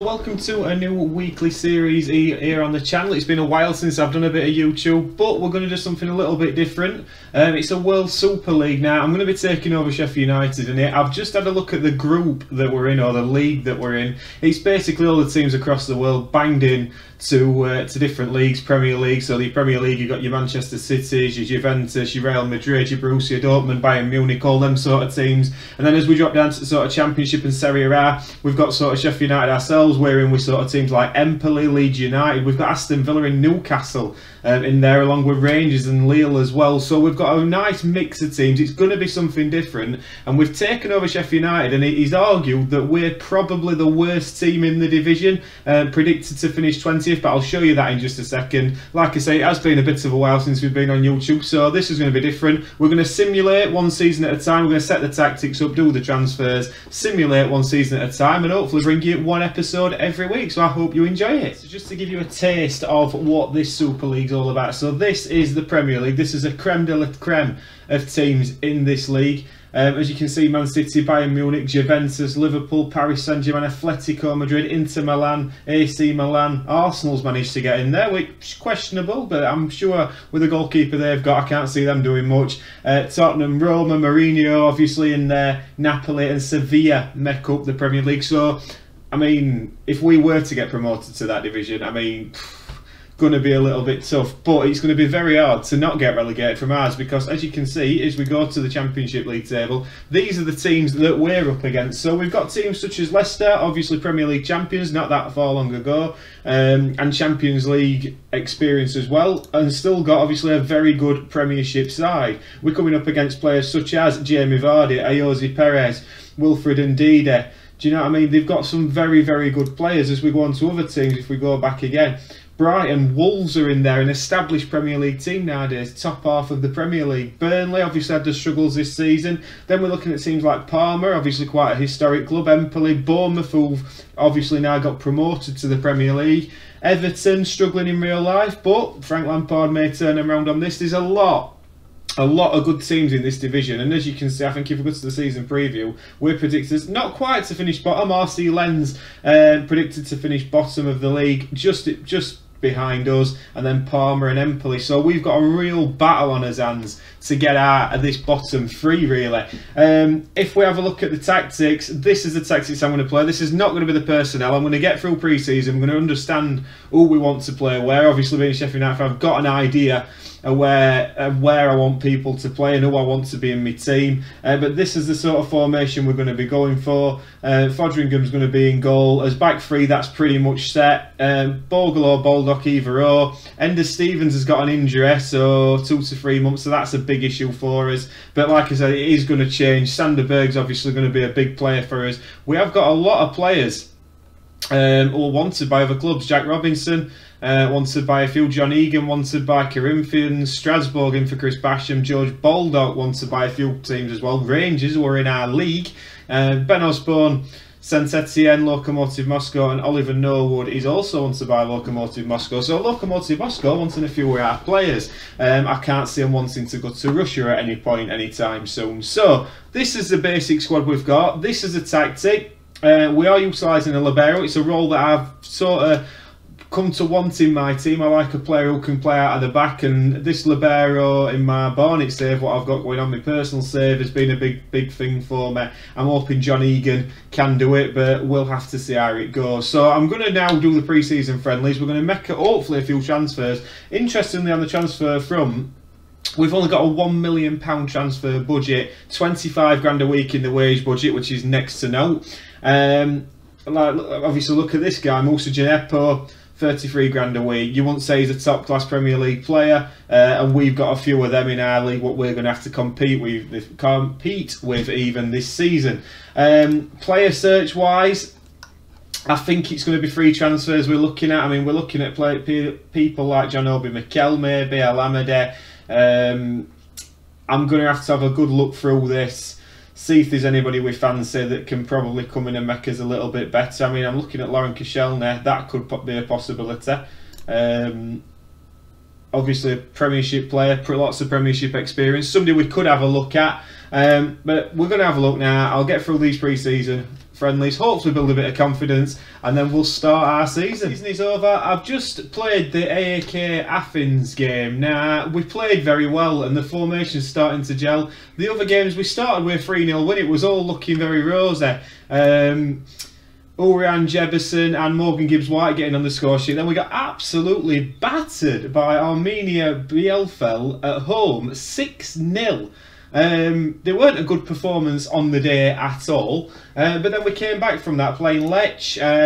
Welcome to a new weekly series here on the channel. It's been a while since I've done a bit of YouTube, but we're going to do something a little bit different. It's a World Super League now. I'm going to be taking over Sheffield United in it. I've just had a look at the group that we're in, or the league that we're in. It's basically all the teams across the world banged in to different leagues, Premier League. So the Premier League, you've got your Manchester Cities, your Juventus, your Real Madrid, your Borussia Dortmund, Bayern Munich, all them sort of teams. And then as we drop down to the sort of Championship and Serie A, we've got sort of Sheffield United ourselves. We're in with sort of teams like Empoli, Leeds United. We've got Aston Villa and Newcastle in there, along with Rangers and Lille as well. So we've got a nice mix of teams. It's going to be something different, and we've taken over Sheffield United, and he's argued that we're probably the worst team in the division, predicted to finish 20th, but I'll show you that in just a second. Like I say, it has been a bit of a while since we've been on YouTube, so this is going to be different. We're going to simulate one season at a time. We're going to set the tactics up, do the transfers, simulate one season at a time, and hopefully bring you one episode every week. So I hope you enjoy it. So just to give you a taste of what this Super League's all about. So this is the Premier League. This is a creme de la creme of teams in this league. As you can see, Man City, Bayern Munich, Juventus, Liverpool, Paris Saint-Germain, Atletico Madrid, Inter Milan, AC Milan. Arsenal's managed to get in there, which is questionable, but I'm sure with the goalkeeper they've got, I can't see them doing much. Tottenham, Roma, Mourinho obviously in there, Napoli and Sevilla make up the Premier League. So I mean, if we were to get promoted to that division, I mean, going to be a little bit tough, but it's going to be very hard to not get relegated from ours, because as you can see, as we go to the Championship League table, these are the teams that we're up against. So we've got teams such as Leicester, obviously Premier League champions not that far long ago, and Champions League experience as well, and still got obviously a very good Premiership side. We're coming up against players such as Jamie Vardy, Ayoze Perez, Wilfred Ndidi. Do you know what I mean? They've got some very, very good players. As we go on to other teams, if we go back again, Brighton, Wolves are in there, an established Premier League team nowadays, top half of the Premier League. Burnley obviously had the struggles this season. Then we're looking at teams like Parma, obviously quite a historic club. Empoli, Bournemouth, who've obviously now got promoted to the Premier League. Everton struggling in real life, but Frank Lampard may turn them around on this. There's a lot of good teams in this division, and as you can see, I think if we go to the season preview, we're predicted not quite to finish bottom. RC Lens predicted to finish bottom of the league, just behind us, and then Parma and Empoli. So we've got a real battle on our hands to get out of this bottom three, really. If we have a look at the tactics, this is the tactics I'm going to play. This is not going to be the personnel. I'm going to get through pre-season. I'm going to understand who we want to play where. Obviously, being Sheffield United, I've got an idea of where I want people to play and who I want to be in my team. But this is the sort of formation we're going to be going for. Fodringham's going to be in goal. As back three, that's pretty much set. Bogle or Baldock, either or. Ender Stevens has got an injury, so 2 to 3 months, so that's a big issue for us. But like I said, it is going to change. Sander Berg's obviously going to be a big player for us. We have got a lot of players who are wanted by other clubs. Jack Robinson, wanted by a few. John Egan wanted by Corinthians. Strasbourg in for Chris Basham. George Baldock wanted by a few teams as well. Rangers, who are in our league. Ben Osborne, Saint Etienne, Lokomotiv Moscow, and Oliver Norwood is also wanted by Lokomotiv Moscow. So Lokomotiv Moscow wanting a few of our players. I can't see them wanting to go to Russia at any point anytime soon. So this is the basic squad we've got. This is a tactic. We are utilising a libero. It's a role that I've sort of come to want in my team. I like a player who can play out of the back, and this libero in my Barnet save, what I've got going on, my personal save, has been a big thing for me. I'm hoping John Egan can do it, but we'll have to see how it goes. So I'm going to now do the pre-season friendlies. We're going to make hopefully a few transfers. Interestingly, on the transfer front, we've only got a £1 million transfer budget, 25 grand a week in the wage budget, which is next to no. Obviously, look at this guy, Moussa Djenepo, 33 grand a week. You wouldn't say he's a top class Premier League player, and we've got a few of them in our league what we're going to have to compete with even this season. Player search wise, I think it's going to be free transfers we're looking at. I mean, we're looking at people like John Obi Mikel, maybe Alameda. I'm going to have a good look through this, see if there's anybody we fancy that can probably come in and make us a little bit better. I mean, I'm looking at Lauren Koscielny. That could be a possibility. Obviously a Premiership player, lots of Premiership experience, somebody we could have a look at. But we're going to have a look now. I'll get through these pre-season friendlies, hopefully build a bit of confidence, and then we'll start our season. The season is over. I've just played the AAK Athens game. Now, we played very well and the formation's starting to gel. The other games we started with 3-0 win, it was all looking very rosy. Urian Jebison and Morgan Gibbs-White getting on the score sheet. Then we got absolutely battered by Armenia Bielefeld at home, 6-0. They weren't a good performance on the day at all, but then we came back from that playing Lech,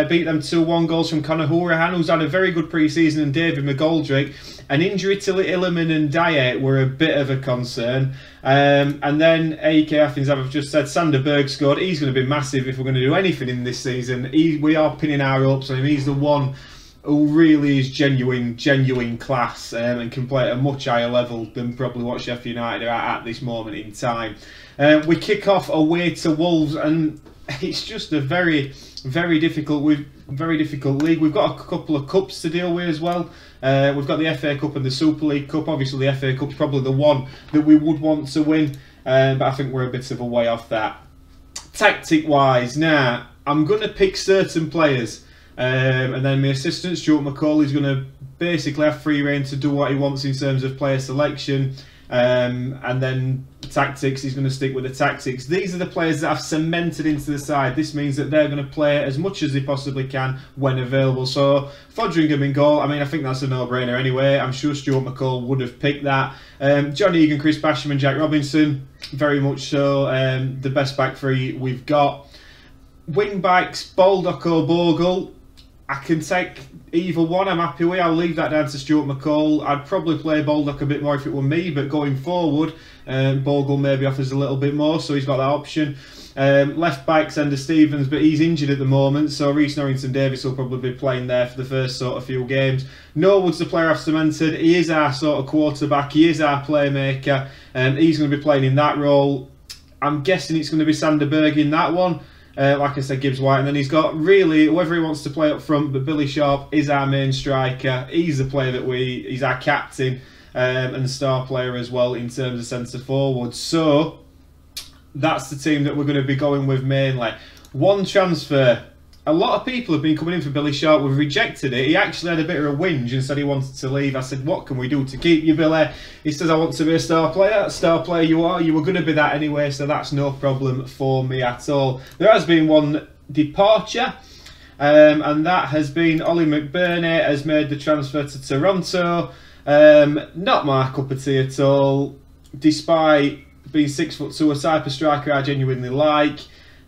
beat them 2-1, goals from Conor Hourahan, who's had a very good pre-season, and David McGoldrick. An injury to Illiman and Dyer were a bit of a concern, and then AEK Athens, as I've just said, Sander Berg scored. He's going to be massive if we're going to do anything in this season. We are pinning our hopes on him. He's the one who really is genuine class, and can play at a much higher level than probably what Sheffield United are at this moment in time. We kick off away to Wolves, and it's just a very difficult league. We've got a couple of cups to deal with as well. We've got the FA Cup and the Super League Cup. Obviously the FA Cup's probably the one that we would want to win, but I think we're a bit of a way off that. Tactic wise, now I'm going to pick certain players, and then my assistant Stuart McCall is going to basically have free rein to do what he wants in terms of player selection, and then tactics, he's going to stick with the tactics. These are the players that I've cemented into the side. This means that they're going to play as much as they possibly can when available. So Fodringham in goal, I mean, I think that's a no-brainer anyway. I'm sure Stuart McCall would have picked that. John Egan, Chris Basham and Jack Robinson, very much so the best back three we've got. Wing backs, Baldock or Bogle. I can take either one, I'm happy with. I'll leave that down to Stuart McCall. I'd probably play Baldock a bit more if it were me, but going forward, Bogle maybe offers a little bit more, so he's got that option. Left back, Sender Stevens, but he's injured at the moment, so Reece Norrington-Davis will probably be playing there for the first sort of few games. Norwood's the player I've cemented. He is our sort of quarterback, he is our playmaker, and he's going to be playing in that role. I'm guessing it's going to be Sander Berg in that one. Like I said, Gibbs-White, and then he's got really whoever he wants to play up front, but Billy Sharp is our main striker. He's the player that he's our captain, and star player as well in terms of centre forward. So that's the team that we're going to be going with mainly. One transfer. A lot of people have been coming in for Billy Sharp. We've rejected it. He actually had a bit of a whinge and said he wanted to leave. I said, what can we do to keep you, Billy? He says, I want to be a star player. Star player you are. You were going to be that anyway, so that's no problem for me at all. There has been one departure, and that has been Ollie McBurney has made the transfer to Toronto. Not my cup of tea at all, despite being 6'2", a type of striker I genuinely like.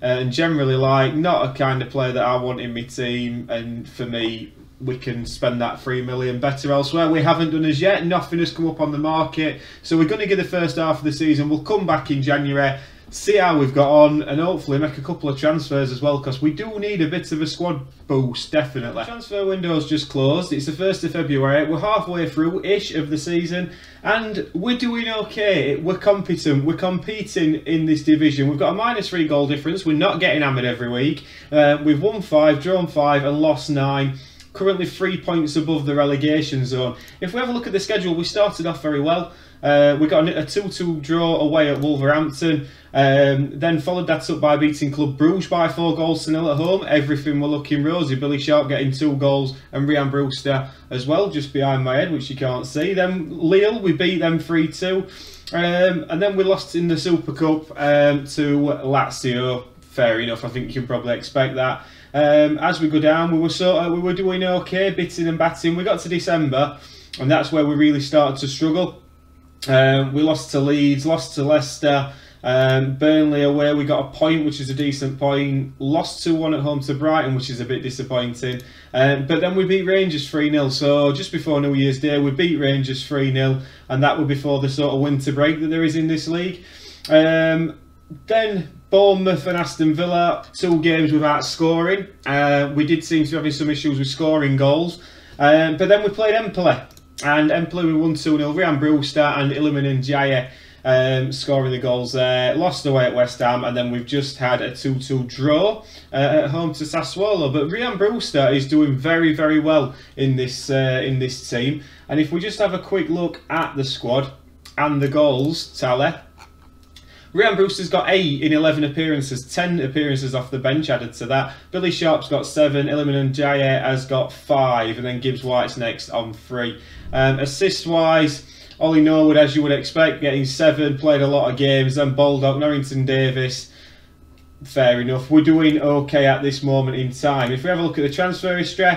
And generally not a kind of player that I want in my team, and for me we can spend that 3 million better elsewhere. We haven't done as yet, nothing has come up on the market, so we're going to get the first half of the season. We'll come back in January, see how we've got on, and hopefully make a couple of transfers as well, because we do need a bit of a squad boost, definitely. The transfer window's just closed. It's the 1st of February. We're halfway through-ish of the season, and we're doing okay. We're competent. We're competing in this division. We've got a -3 goal difference. We're not getting hammered every week. We've won 5, drawn 5, and lost 9. Currently 3 points above the relegation zone. If we have a look at the schedule, we started off very well. We got a 2-2 draw away at Wolverhampton, then followed that up by beating Club Bruges by 4 goals to 0 at home. Everything were looking rosy. Billy Sharp getting 2 goals and Ryan Brewster as well, just behind my head, which you can't see. Then Lille, we beat them 3-2, and then we lost in the Super Cup to Lazio. Fair enough, I think you can probably expect that. As we go down, we were doing okay, bitting and batting. We got to December, and that's where we really started to struggle. We lost to Leeds, lost to Leicester, Burnley away we got a point, which is a decent point, lost 2-1 at home to Brighton, which is a bit disappointing, but then we beat Rangers 3-0, so just before New Year's Day we beat Rangers 3-0, and that was before the sort of winter break that there is in this league. Then Bournemouth and Aston Villa, 2 games without scoring. We did seem to be having some issues with scoring goals, but then we played Empoli. And Empoli we won 2-0, Ryan Brewster and Illiman and Jaya scoring the goals there. Lost away at West Ham, and then we've just had a 2-2 draw at home to Sassuolo. But Ryan Brewster is doing very, very well in this team. And if we just have a quick look at the squad and the goals tally, Ryan Brewster's got 8 in 11 appearances, 10 appearances off the bench added to that. Billy Sharp's got 7, Iliman Ndiaye has got 5, and then Gibbs White's next on 3. Assist-wise, Ollie Norwood, as you would expect, getting 7, played a lot of games. Then Baldock, Norrington Davis, fair enough. We're doing okay at this moment in time. If we have a look at the transfer history,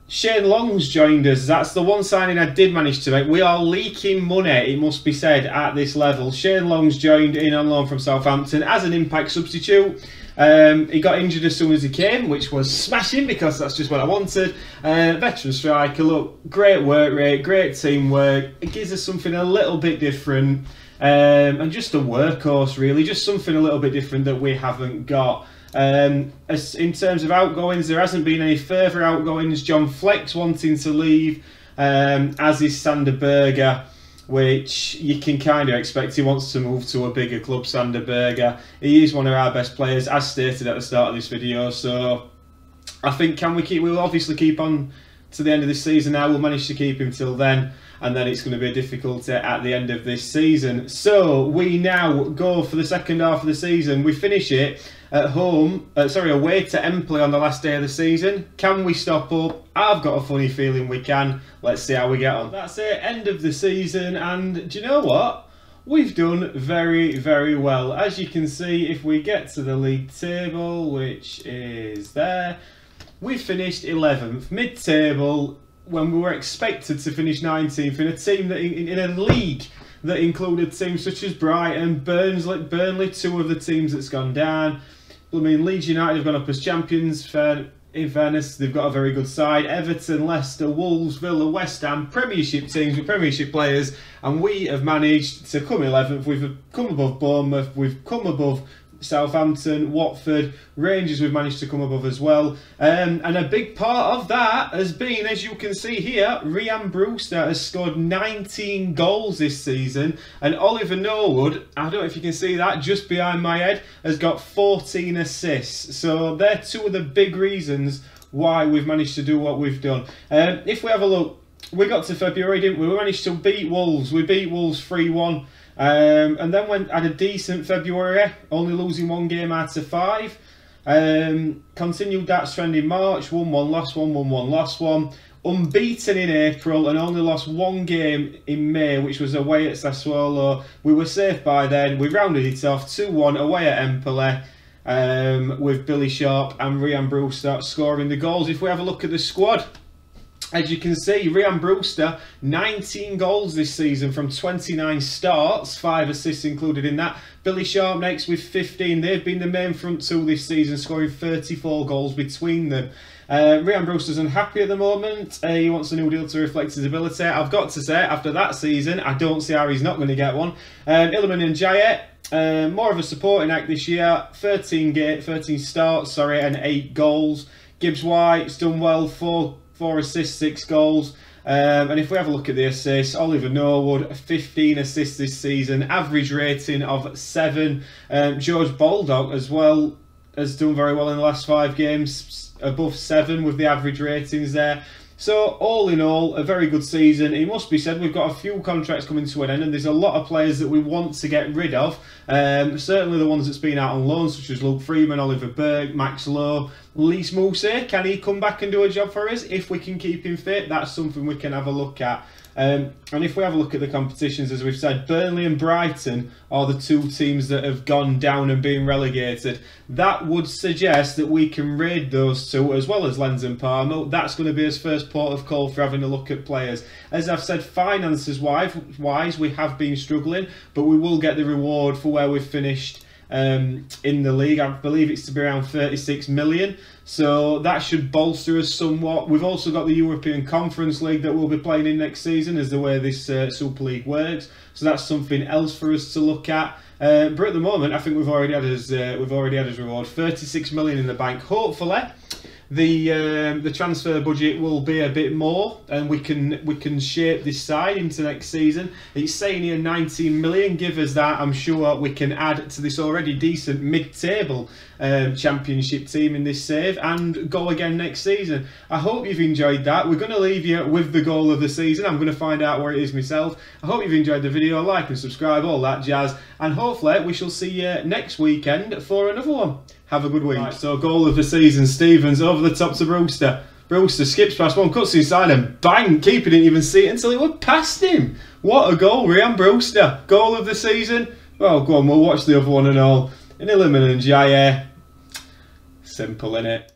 Shane Long's joined us. That's the one signing I did manage to make. We are leaking money, it must be said, at this level. Shane Long's joined in on loan from Southampton as an impact substitute. He got injured as soon as he came, which was smashing because that's just what I wanted. Veteran striker, look, great work rate, great teamwork. It gives us something a little bit different. And just a workhorse, really, just something a little bit different that we haven't got. As in terms of outgoings, there hasn't been any further outgoings. John Fleck's wanting to leave, as is Sander Berger, which you can kind of expect. He wants to move to a bigger club, Sander Berger. He is one of our best players, as stated at the start of this video. So I think, we'll obviously keep on to the end of this season now. We'll manage to keep him till then, and then it's going to be a difficulty at the end of this season. So we now go for the second half of the season. We finish it at home, away to Empoli on the last day of the season. Can we stop up? I've got a funny feeling we can. Let's see how we get on. That's it, end of the season, and do you know what? We've done very, very well. As you can see, if we get to the league table, which is there, we finished 11th, mid-table, when we were expected to finish 19th in a team that in a league that included teams such as Brighton, Burnley, 2 of the teams that's gone down. I mean, Leeds United have gone up as champions. In fairness, they've got a very good side. Everton, Leicester, Wolves, Villa, West Ham, Premiership teams with Premiership players, and we have managed to come 11th. We've come above Bournemouth. We've come above Southampton, Watford, Rangers we've managed to come above as well. And a big part of that has been, as you can see here, Ryan Brewster has scored 19 goals this season, and Oliver Norwood, I don't know if you can see that just behind my head, has got 14 assists. So they're 2 of the big reasons why we've managed to do what we've done. If we have a look, we got to February, didn't we? We managed to beat Wolves. We beat Wolves 3-1. And then had a decent February, only losing 1 game out of 5. Continued that trend in March, 1-1, lost 1, 1-1, lost 1. Unbeaten in April and only lost 1 game in May, which was away at Sassuolo. We were safe by then. We rounded it off 2-1 away at Empoli, with Billy Sharp and Ryan Brewster scoring the goals. If we have a look at the squad, as you can see, Ryan Brewster, 19 goals this season from 29 starts, 5 assists included in that. Billy Sharp next with 15. They've been the main front 2 this season, scoring 34 goals between them. Ryan Brewster's unhappy at the moment. He wants a new deal to reflect his ability. I've got to say, after that season, I don't see how he's not going to get one. Iliman Ndiaye, more of a supporting act this year. 13 starts, and 8 goals. Gibbs White's done well, 4 assists, 6 goals. And if we have a look at the assists, Oliver Norwood, 15 assists this season, average rating of 7. George Baldock as well has done very well in the last 5 games, above 7 with the average ratings there. So all in all, a very good season. It must be said, we've got a few contracts coming to an end, and there's a lot of players that we want to get rid of. Certainly the ones that's been out on loan, such as Luke Freeman, Oliver Berg, Max Lowe, Lys Mousset. Can he come back and do a job for us? If we can keep him fit, that's something we can have a look at. And if we have a look at the competitions, as we've said, Burnley and Brighton are the 2 teams that have gone down and been relegated. That would suggest that we can raid those 2, as well as Lens and Parma. That's going to be his first port of call for having a look at players. As I've said, finances-wise, we have been struggling, but we will get the reward for where we've finished in the league. I believe it's to be around 36 million. So that should bolster us somewhat. We've also got the European Conference League that we'll be playing in next season, as the way this Super League works. So that's something else for us to look at. But at the moment, I think we've already had his reward. 36 million in the bank. Hopefully, the transfer budget will be a bit more, and we can shape this side into next season. It's saying here 19 million. Give us that. I'm sure we can add to this already decent mid-table Championship team in this save and go again next season. I hope you've enjoyed that. We're going to leave you with the goal of the season. I'm going to find out where it is myself. I hope you've enjoyed the video. Like and subscribe, all that jazz, and hopefully we shall see you next weekend for another one. Have a good week. Right, so goal of the season, Stevens over the top to Brewster. Brewster skips past one, cuts inside and bang, keeper didn't even see it until it went past him. What a goal, Ryan Brewster. Goal of the season. Well, go on, we'll watch the other one and all. In Elimin and Jaya. Simple, innit?